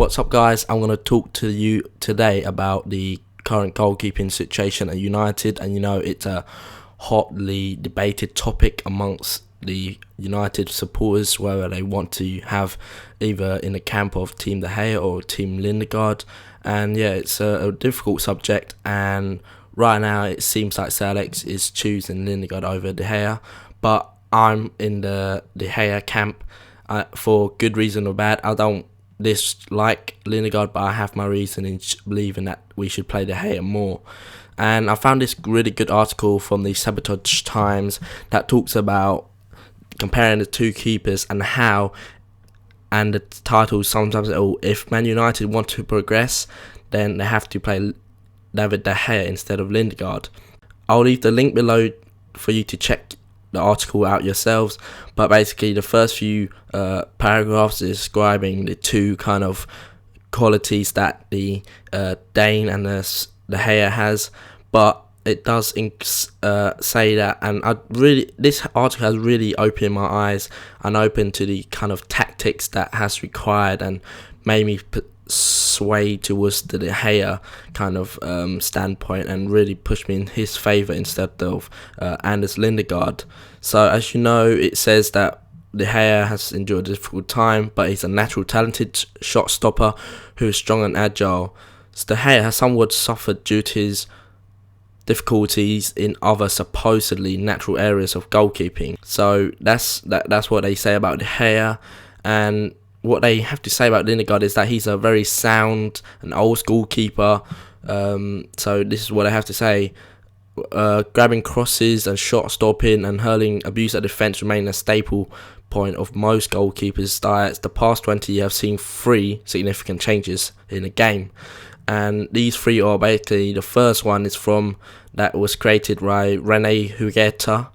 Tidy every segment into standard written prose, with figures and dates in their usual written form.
What's up, guys? I'm going to talk to you today about the current goalkeeping situation at United, and it's a hotly debated topic amongst the United supporters whether they want to have either in the camp of Team De Gea or Team Lindegaard. And it's a difficult subject, and right now it seems like Sir Alex is choosing Lindegaard over De Gea, but I'm in the De Gea camp for good reason or bad. I don't dislike Lindegaard, but I have my reason in believing that we should play De Gea more. And I found this really good article from the Sabotage Times that talks about comparing the two keepers and how, and the title sometimes, if Man United want to progress, then they have to play David De Gea instead of Lindegaard. I'll leave the link below for you to check the article out yourselves, but basically the first few paragraphs is describing the two kind of qualities that the Dane and the De Gea has, but it does say that, and this article has really opened my eyes and opened to the kind of tactics that has required and made me sway towards the De Gea kind of standpoint and really pushed me in his favour instead of Anders Lindegaard. So as you know, it says that De Gea has endured a difficult time, but he's a natural talented shot stopper who is strong and agile. So De Gea has somewhat suffered due to his difficulties in other supposedly natural areas of goalkeeping. So that's what they say about De Gea. And what they have to say about Lindegaard is that he's a very sound and old school keeper. So this is what I have to say. Grabbing crosses and shot stopping and hurling abuse at defence remain a staple point of most goalkeepers' diets. The past 20 years have seen 3 significant changes in the game, and these 3 are basically, the first one is that was created by Rene Hugueta,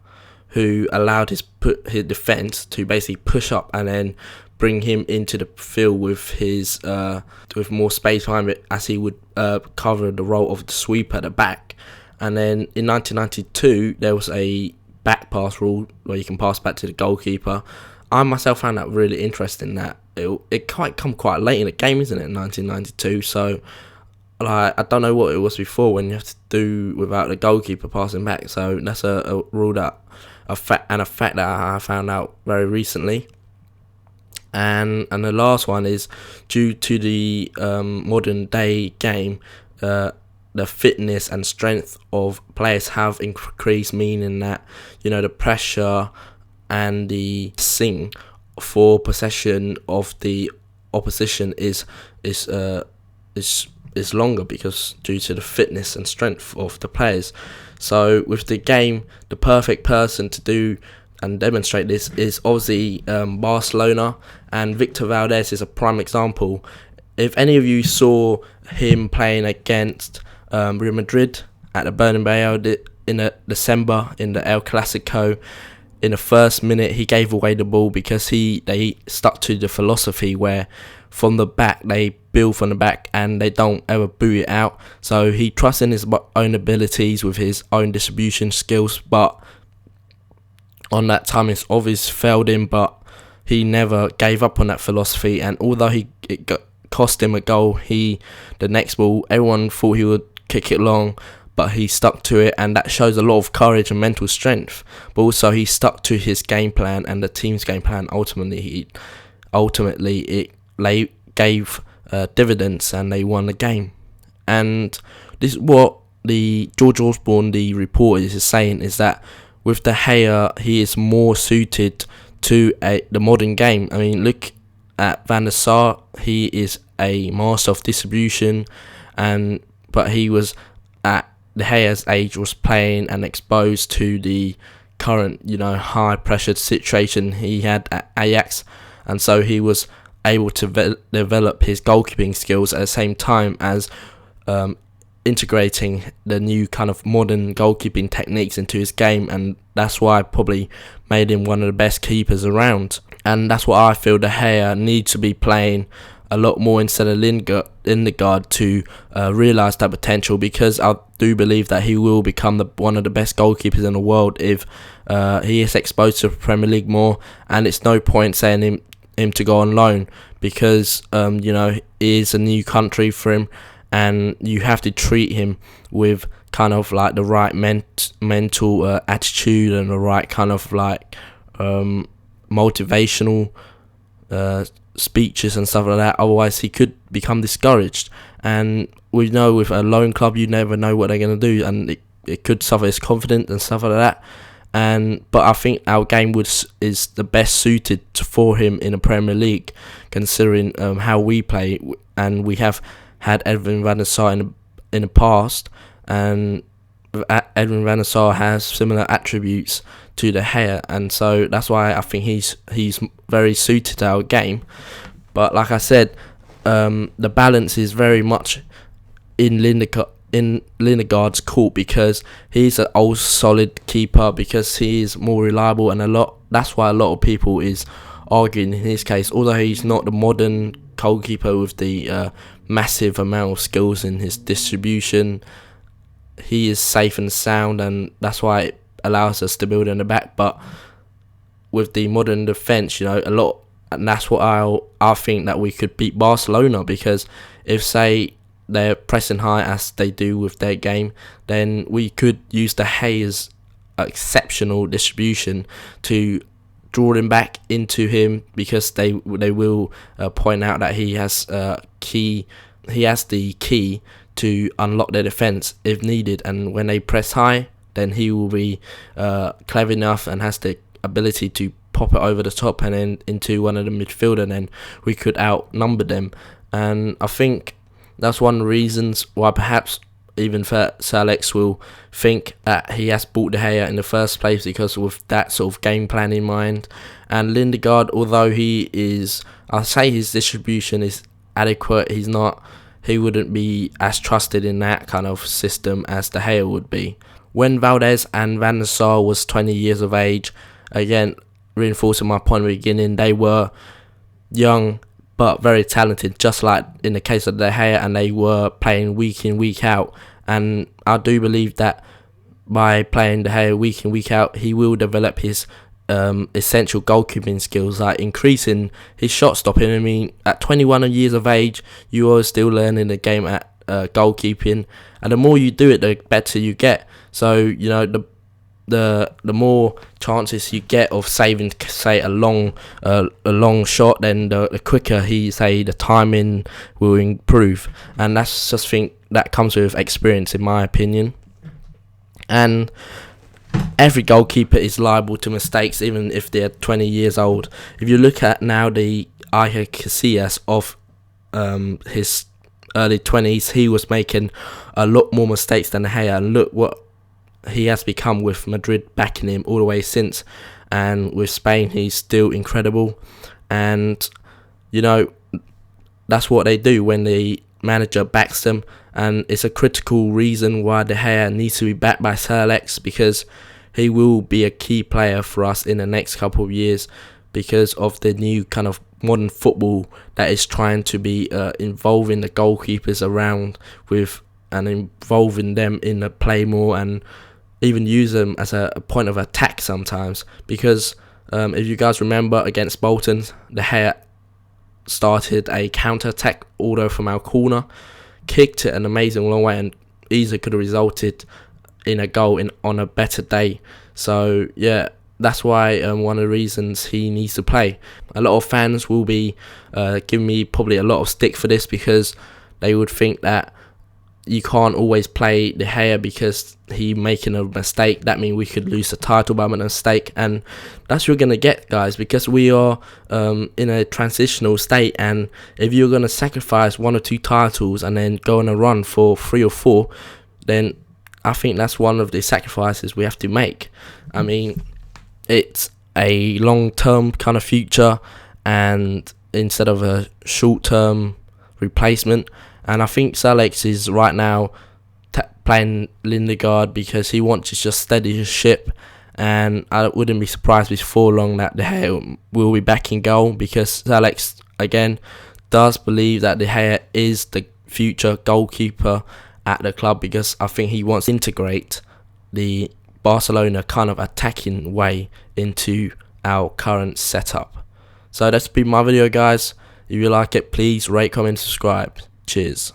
who allowed his defence to basically push up and then bring him into the field with more space behind it, as he would cover the role of the sweeper at the back. And then in 1992 there was a back pass rule where you can pass back to the goalkeeper. I myself found that really interesting, that it quite come quite late in the game, isn't it, in 1992? So I don't know what it was before when you have to do without the goalkeeper passing back. So that's a rule that a fact that I found out very recently. And the last one is due to the modern day game, the fitness and strength of players have increased, meaning that the pressure and the sing for possession of the opposition is longer, because due to the fitness and strength of the players. So with the game, the perfect person to do and demonstrate this is obviously Barcelona, and Victor Valdez is a prime example. If any of you saw him playing against Real Madrid at the Bernabeu in December in the El Clasico, in the first minute he gave away the ball because they stuck to the philosophy where from the back they build from the back and they don't ever boot it out. So he trusts in his own abilities with his own distribution skills, but on that time it's obvious failed him, but he never gave up on that philosophy. And although it cost him a goal, the next ball everyone thought he would kick it long, but he stuck to it, and that shows a lot of courage and mental strength. But also he stuck to his game plan and the team's game plan. Ultimately it gave dividends and they won the game. And this is what the George Osborne, the reporter, is saying, is that with De Gea, he is more suited to the modern game. I mean, look at Van der Sar. He is a master of distribution, but he was at De Gea's age, was playing and exposed to the current high pressured situation he had at Ajax, and so he was able to develop his goalkeeping skills at the same time as integrating the new kind of modern goalkeeping techniques into his game, and that's why I probably made him one of the best keepers around. And that's what I feel De Gea needs to be playing a lot more instead of Lindegaard to realise that potential, because I do believe that he will become one of the best goalkeepers in the world if he is exposed to the Premier League more. And it's no point saying him him to go on loan because it is a new country for him, and you have to treat him with kind of like the right mental attitude and the right kind of like motivational speeches and stuff like that. Otherwise, he could become discouraged. And we know with a loan club, you never know what they're going to do, and it could suffer his confidence and stuff like that. But I think our game is the best suited for him in the Premier League, considering how we play, and we have had Edwin van der Sar in the past, and Edwin van der Sar has similar attributes to De Gea, and so that's why I think he's very suited to our game. But like I said, the balance is very much in Lindegaard's court, because he's an old solid keeper, because he is more reliable, and that's why a lot of people is arguing in his case, although he's not the modern goalkeeper with the massive amount of skills in his distribution. He is safe and sound, and that's why it allows us to build in the back. But with the modern defence, and that's what I think that we could beat Barcelona, because if, say, they're pressing high as they do with their game, then we could use De Gea's exceptional distribution to draw him back into him, because they will point out that he has the key to unlock their defence if needed, and when they press high, then he will be clever enough and has the ability to pop it over the top and then into one of the midfielder, and then we could outnumber them. And I think that's one of the reasons why perhaps even Sir Alex will think that he has bought De Gea in the first place, because with that sort of game plan in mind. And Lindegaard, although I'll say his distribution is adequate, he wouldn't be as trusted in that kind of system as De Gea would be. When Valdez and Van der Sar was 20 years of age, again, reinforcing my point at the beginning, they were young but very talented, just like in the case of De Gea, and they were playing week in, week out. And I do believe that by playing De Gea week in, week out, he will develop his essential goalkeeping skills, like increasing his shot stopping. I mean, at 21 years of age, you are still learning the game at goalkeeping, and the more you do it, the better you get. So the more chances you get of saving, say, a long shot, then the quicker the timing will improve. And that's just think that comes with experience, in my opinion. And every goalkeeper is liable to mistakes, even if they're 20 years old. If you look at now the Iker Casillas of his early 20s, he was making a lot more mistakes than De Gea, and look what he has become with Madrid backing him all the way since. And with Spain, he's still incredible. And that's what they do when the manager backs them, and it's a critical reason why De Gea needs to be backed by Sir Alex, because he will be a key player for us in the next couple of years, because of the new kind of modern football that is trying to be involving the goalkeepers around with, and involving them in the play more, and even use them as a point of attack sometimes. Because if you guys remember against Bolton, De Gea started a counter-attack order from our corner, kicked it an amazing long way, and easily could have resulted in a goal on a better day. So yeah, that's why one of the reasons he needs to play. A lot of fans will be giving me probably a lot of stick for this, because they would think that you can't always play De Gea because he making a mistake. That means we could lose the title by a mistake, and that's what you're going to get, guys, because we are in a transitional state. And if you're going to sacrifice 1 or 2 titles and then go on a run for 3 or 4, then I think that's one of the sacrifices we have to make. I mean, it's a long-term kind of future, and instead of a short-term replacement. And I think Sir Alex is right now playing Lindegaard because he wants to just steady his ship. And I wouldn't be surprised before long that De Gea will be back in goal, because Sir Alex, again, does believe that De Gea is the future goalkeeper at the club, because I think he wants to integrate the Barcelona kind of attacking way into our current setup. So that's been my video, guys. If you like it, please rate, comment, subscribe. Cheers.